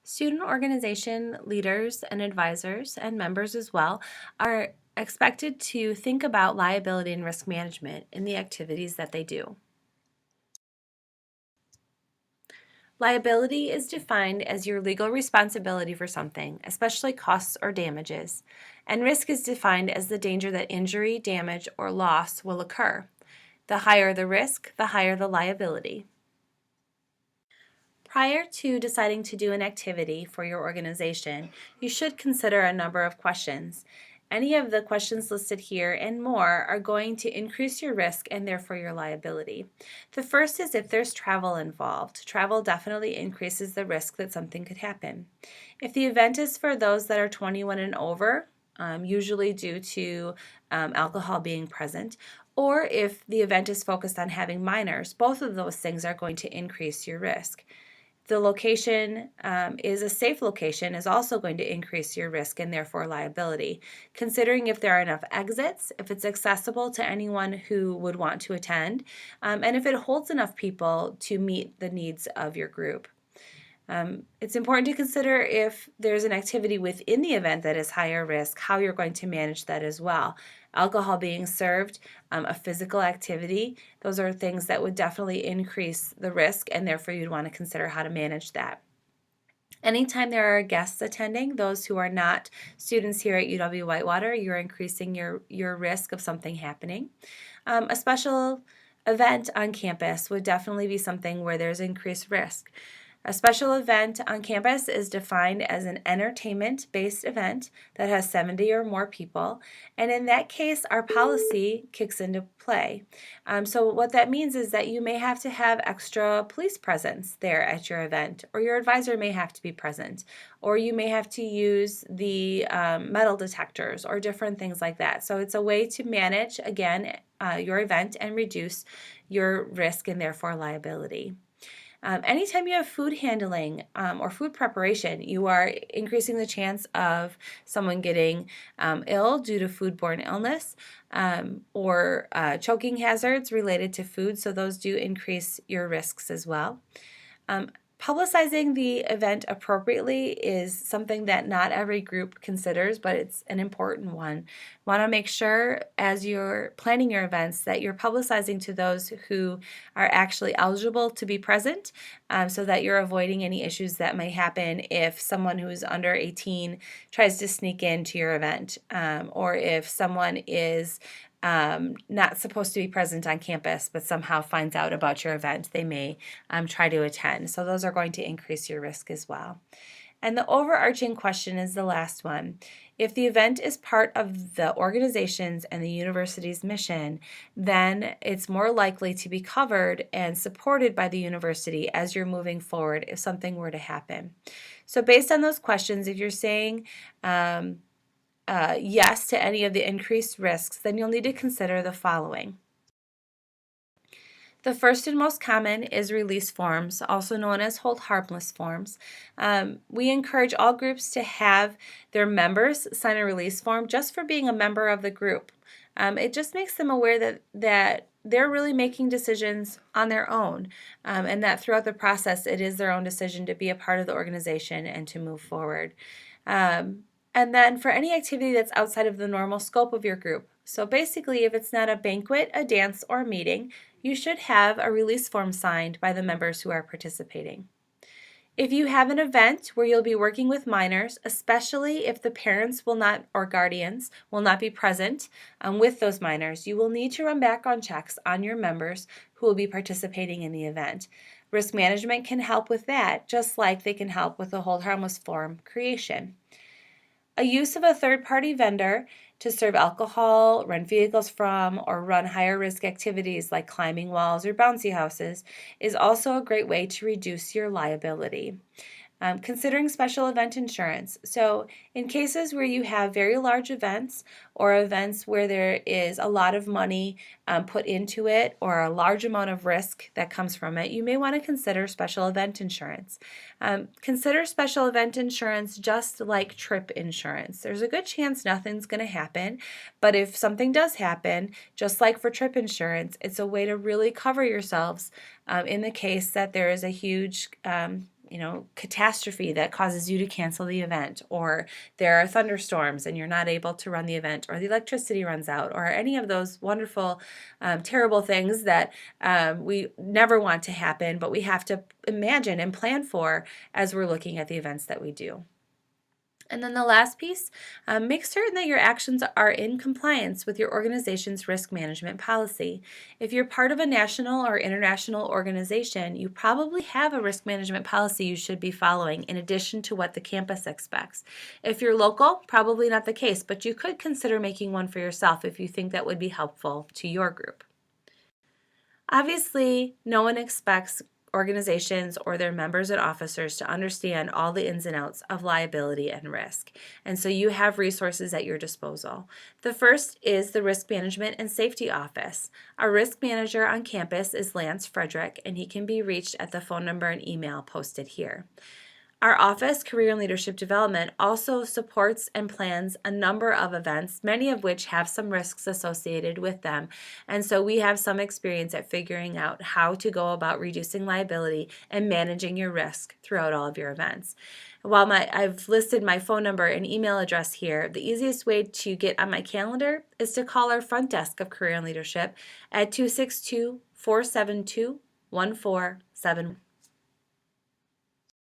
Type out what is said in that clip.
Student organization leaders and advisors and members as well are expected to think about liability and risk management in the activities that they do. Liability is defined as your legal responsibility for something, especially costs or damages, and risk is defined as the danger that injury, damage, or loss will occur. The higher the risk, the higher the liability. Prior to deciding to do an activity for your organization, you should consider a number of questions. Any of the questions listed here and more are going to increase your risk and therefore your liability. The first is if there's travel involved. Travel definitely increases the risk that something could happen. If the event is for those that are 21 and over, usually due to alcohol being present, or if the event is focused on having minors, both of those things are going to increase your risk. The location is a safe location is also going to increase your risk and therefore liability. Considering if there are enough exits, if it's accessible to anyone who would want to attend, and if it holds enough people to meet the needs of your group. It's important to consider if there's an activity within the event that is higher risk, how you're going to manage that as well. Alcohol being served, a physical activity, those are things that would definitely increase the risk, and therefore you'd want to consider how to manage that. Anytime there are guests attending, those who are not students here at UW-Whitewater, you're increasing your risk of something happening. A special event on campus would definitely be something where there's increased risk. A special event on campus is defined as an entertainment-based event that has 70 or more people, and in that case, our policy kicks into play. So what that means is that you may have to have extra police presence there at your event, or your advisor may have to be present, or you may have to use the metal detectors or different things like that. So it's a way to manage, again, your event and reduce your risk and therefore liability. Anytime you have food handling or food preparation, you are increasing the chance of someone getting ill due to foodborne illness or choking hazards related to food, so those do increase your risks as well. Publicizing the event appropriately is something that not every group considers, but it's an important one. Want to make sure as you're planning your events that you're publicizing to those who are actually eligible to be present so that you're avoiding any issues that may happen if someone who is under 18 tries to sneak into your event or if someone is not supposed to be present on campus but somehow finds out about your event. They may try to attend. So those are going to increase your risk as well. And the overarching question is the last one. If the event is part of the organization's and the university's mission, then it's more likely to be covered and supported by the university as you're moving forward if something were to happen. So based on those questions, if you're saying yes to any of the increased risks, then you'll need to consider the following. The first and most common is release forms, also known as hold harmless forms. We encourage all groups to have their members sign a release form just for being a member of the group. It just makes them aware that they're really making decisions on their own and that throughout the process it is their own decision to be a part of the organization and to move forward. And then for any activity that's outside of the normal scope of your group. So basically, if it's not a banquet, a dance, or a meeting, you should have a release form signed by the members who are participating. If you have an event where you'll be working with minors, especially if the parents will not or guardians will not be present with those minors, you will need to run background checks on your members who will be participating in the event. Risk management can help with that, just like they can help with the hold harmless form creation. A use of a third-party vendor to serve alcohol, rent vehicles from, or run higher risk activities like climbing walls or bouncy houses is also a great way to reduce your liability. Considering special event insurance. So in cases where you have very large events or events where there is a lot of money put into it or a large amount of risk that comes from it, you may want to consider special event insurance. Consider special event insurance just like trip insurance. There's a good chance nothing's going to happen, but if something does happen, just like for trip insurance, it's a way to really cover yourselves in the case that there is a huge catastrophe that causes you to cancel the event, or there are thunderstorms and you're not able to run the event, or the electricity runs out, or any of those wonderful, terrible things that we never want to happen, but we have to imagine and plan for as we're looking at the events that we do. And then the last piece, make certain that your actions are in compliance with your organization's risk management policy. If you're part of a national or international organization, you probably have a risk management policy you should be following in addition to what the campus expects. If you're local, probably not the case, but you could consider making one for yourself if you think that would be helpful to your group. Obviously, no one expects organizations or their members and officers to understand all the ins and outs of liability and risk. And so you have resources at your disposal. The first is the Risk Management and Safety Office. Our risk manager on campus is Lance Frederick, and he can be reached at the phone number and email posted here. Our office, Career and Leadership Development, also supports and plans a number of events, many of which have some risks associated with them. And so we have some experience at figuring out how to go about reducing liability and managing your risk throughout all of your events. While I've listed my phone number and email address here, the easiest way to get on my calendar is to call our front desk of Career and Leadership at 262-472-1471.